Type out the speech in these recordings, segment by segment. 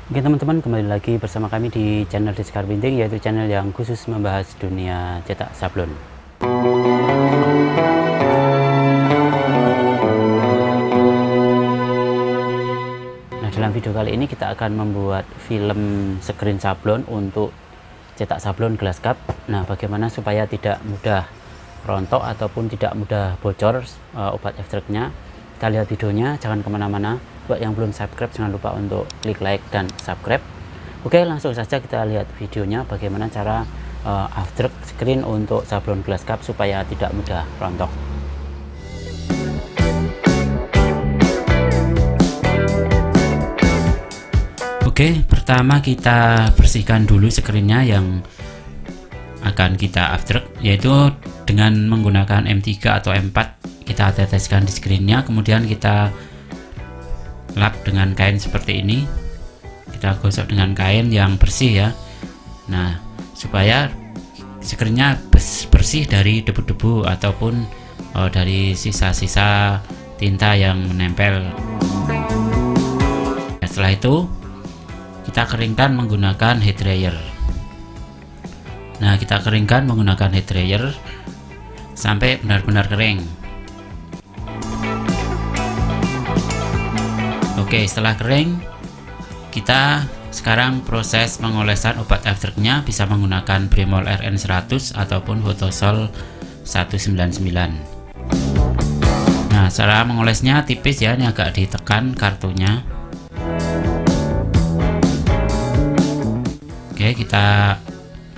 Oke teman-teman, kembali lagi bersama kami di channel Diskar Printing, yaitu channel yang khusus membahas dunia cetak sablon. Nah, dalam video kali ini kita akan membuat film screen sablon untuk cetak sablon glass cup. Nah, bagaimana supaya tidak mudah rontok ataupun tidak mudah bocor obat ekstraknya. Kita lihat videonya, jangan kemana-mana. Buat yang belum subscribe, jangan lupa untuk klik like dan subscribe. Oke, langsung saja kita lihat videonya bagaimana cara after screen untuk sablon glass cup supaya tidak mudah rontok. Oke, pertama kita bersihkan dulu screennya yang akan kita after, yaitu dengan menggunakan M3 atau M4 kita teteskan di screennya, kemudian kita lap dengan kain seperti ini. Kita gosok dengan kain yang bersih ya. Nah, supaya screennya bersih dari debu-debu ataupun dari sisa-sisa tinta yang menempel. Nah, setelah itu kita keringkan menggunakan head dryer. Nah, kita keringkan menggunakan head dryer sampai benar-benar kering. Oke, setelah kering, kita sekarang proses pengolesan obat ekstraknya bisa menggunakan Bremol RN100 ataupun Photosol 199. Nah, cara mengolesnya tipis ya, ini agak ditekan kartunya. Oke, kita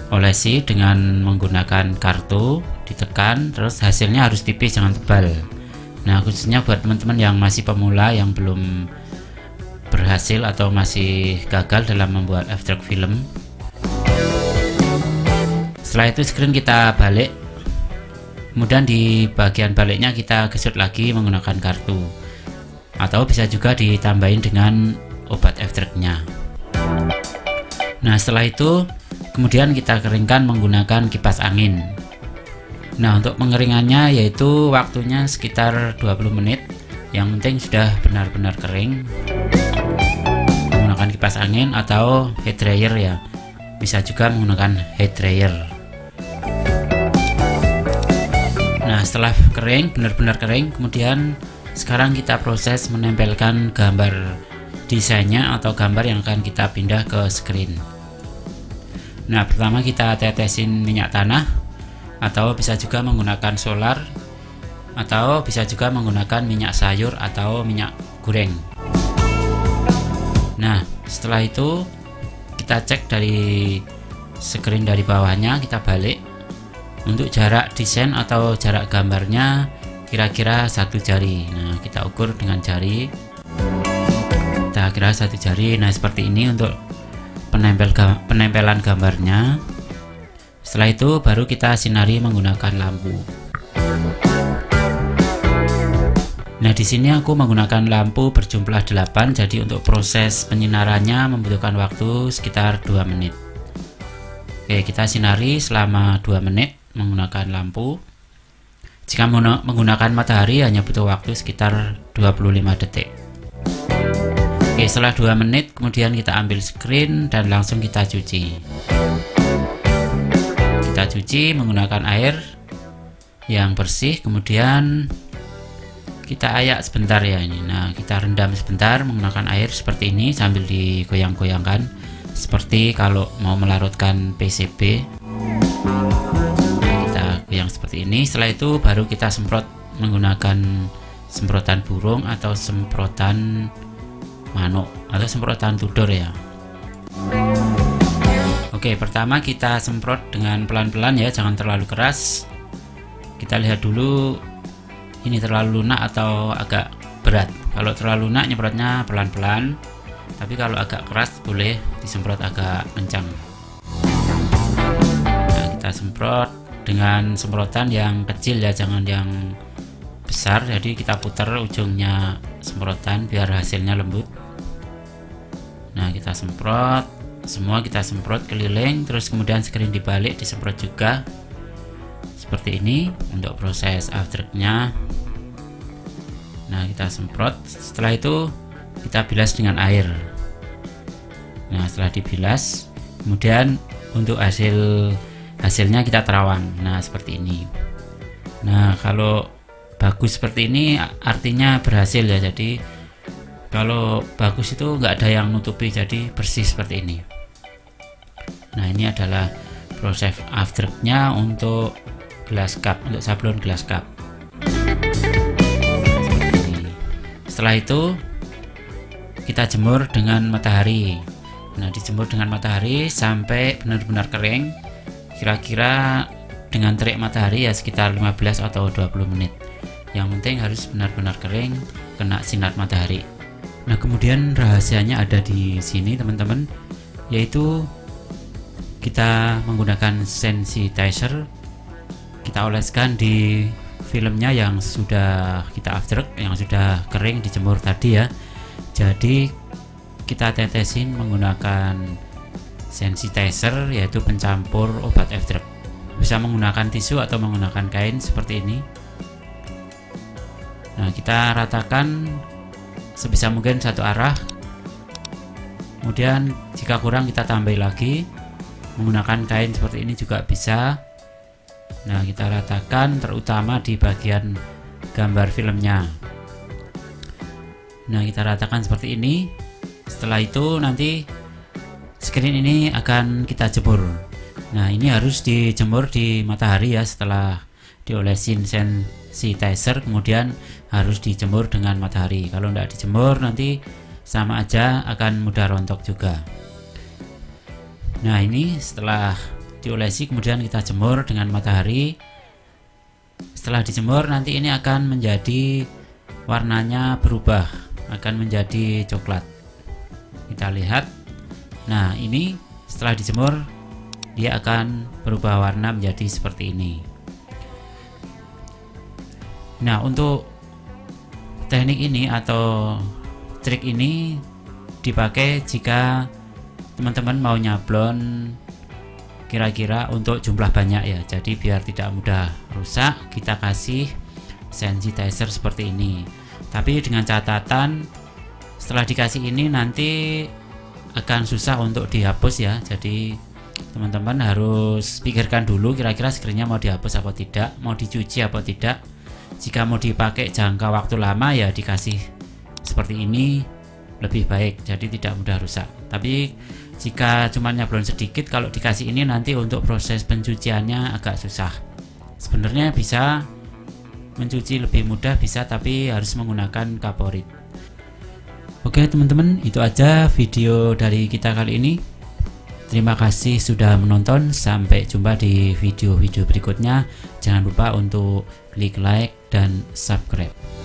olesi dengan menggunakan kartu, ditekan, terus hasilnya harus tipis, jangan tebal. Nah, khususnya buat teman-teman yang masih pemula, yang belum berhasil atau masih gagal dalam membuat ekstrak film. Setelah itu screen kita balik, kemudian di bagian baliknya kita gesut lagi menggunakan kartu, atau bisa juga ditambahin dengan obat ekstraknya. Nah, setelah itu kemudian kita keringkan menggunakan kipas angin. Nah, untuk pengeringannya yaitu waktunya sekitar 20 menit, yang penting sudah benar-benar kering. Menggunakan kipas angin atau head dryer ya, bisa juga menggunakan head dryer. Nah, setelah kering, benar-benar kering, kemudian sekarang kita proses menempelkan gambar desainnya atau gambar yang akan kita pindah ke screen. Nah, pertama kita tetesin minyak tanah, atau bisa juga menggunakan solar, atau bisa juga menggunakan minyak sayur atau minyak goreng. Nah, setelah itu kita cek dari screen dari bawahnya, kita balik. Untuk jarak desain atau jarak gambarnya kira-kira 1 jari. Nah, kita ukur dengan jari, kita kira 1 jari. Nah, seperti ini untuk penempelan gambarnya. Setelah itu baru kita sinari menggunakan lampu. Nah, di sini aku menggunakan lampu berjumlah 8, jadi untuk proses penyinarannya membutuhkan waktu sekitar 2 menit. Oke, kita sinari selama 2 menit menggunakan lampu. Jika menggunakan matahari hanya butuh waktu sekitar 25 detik. Oke, setelah 2 menit kemudian kita ambil screen dan langsung kita cuci. Kita cuci menggunakan air yang bersih, kemudian kita ayak sebentar ya ini. Nah, kita rendam sebentar menggunakan air seperti ini sambil digoyang-goyangkan seperti kalau mau melarutkan PCB. Nah, kita goyang seperti ini. Setelah itu baru kita semprot menggunakan semprotan burung atau semprotan manuk atau semprotan tudor ya. Oke, pertama kita semprot dengan pelan-pelan ya, jangan terlalu keras. Kita lihat dulu ini terlalu lunak atau agak berat. Kalau terlalu lunak nyemprotnya pelan-pelan, tapi kalau agak keras boleh disemprot agak kencang. Nah, kita semprot dengan semprotan yang kecil ya, jangan yang besar. Jadi kita putar ujungnya semprotan biar hasilnya lembut. Nah, kita semprot semua, kita semprot keliling, terus kemudian screen dibalik disemprot juga seperti ini untuk proses afternya. Nah, kita semprot, setelah itu kita bilas dengan air. Nah, setelah dibilas, kemudian untuk hasilnya kita terawang. Nah, seperti ini. Nah, kalau bagus seperti ini artinya berhasil ya. Jadi kalau bagus itu nggak ada yang nutupi, jadi bersih seperti ini. Nah, ini adalah proses afternya untuk glass cup, untuk sablon glass cup. Setelah itu kita jemur dengan matahari. Nah, dijemur dengan matahari sampai benar-benar kering. Kira-kira dengan terik matahari ya sekitar 15 atau 20 menit. Yang penting harus benar-benar kering, kena sinar matahari. Nah, kemudian rahasianya ada di sini teman-teman, yaitu kita menggunakan sensitizer. Kita oleskan di filmnya yang sudah kita after, yang sudah kering dijemur tadi ya. Jadi kita tetesin menggunakan sensitizer, yaitu pencampur obat after. Bisa menggunakan tisu atau menggunakan kain seperti ini. Nah, kita ratakan sebisa mungkin satu arah. Kemudian jika kurang kita tambah lagi menggunakan kain seperti ini juga bisa. Nah, kita ratakan terutama di bagian gambar filmnya. Nah, kita ratakan seperti ini. Setelah itu nanti screen ini akan kita jemur. Nah, ini harus dijemur di matahari ya. Setelah diolesin sensitizer kemudian harus dijemur dengan matahari. Kalau tidak dijemur nanti sama aja akan mudah rontok juga. Nah, ini setelah diolesi kemudian kita jemur dengan matahari. Setelah dijemur nanti ini akan menjadi warnanya berubah, akan menjadi coklat. Kita lihat. Nah, ini setelah dijemur dia akan berubah warna menjadi seperti ini. Nah, untuk teknik ini atau trik ini dipakai jika teman-teman mau nyablon kira-kira untuk jumlah banyak ya. Jadi biar tidak mudah rusak, kita kasih sensitizer seperti ini. Tapi dengan catatan setelah dikasih ini nanti akan susah untuk dihapus ya. Jadi teman-teman harus pikirkan dulu kira-kira screennya mau dihapus apa tidak, mau dicuci apa tidak. Jika mau dipakai jangka waktu lama ya dikasih seperti ini lebih baik, jadi tidak mudah rusak. Tapi jika cuma nyablon sedikit, kalau dikasih ini nanti untuk proses pencuciannya agak susah. Sebenarnya bisa mencuci lebih mudah, bisa, tapi harus menggunakan kaporit. Oke teman-teman, itu aja video dari kita kali ini. Terima kasih sudah menonton. Sampai jumpa di video-video berikutnya. Jangan lupa untuk klik like dan subscribe.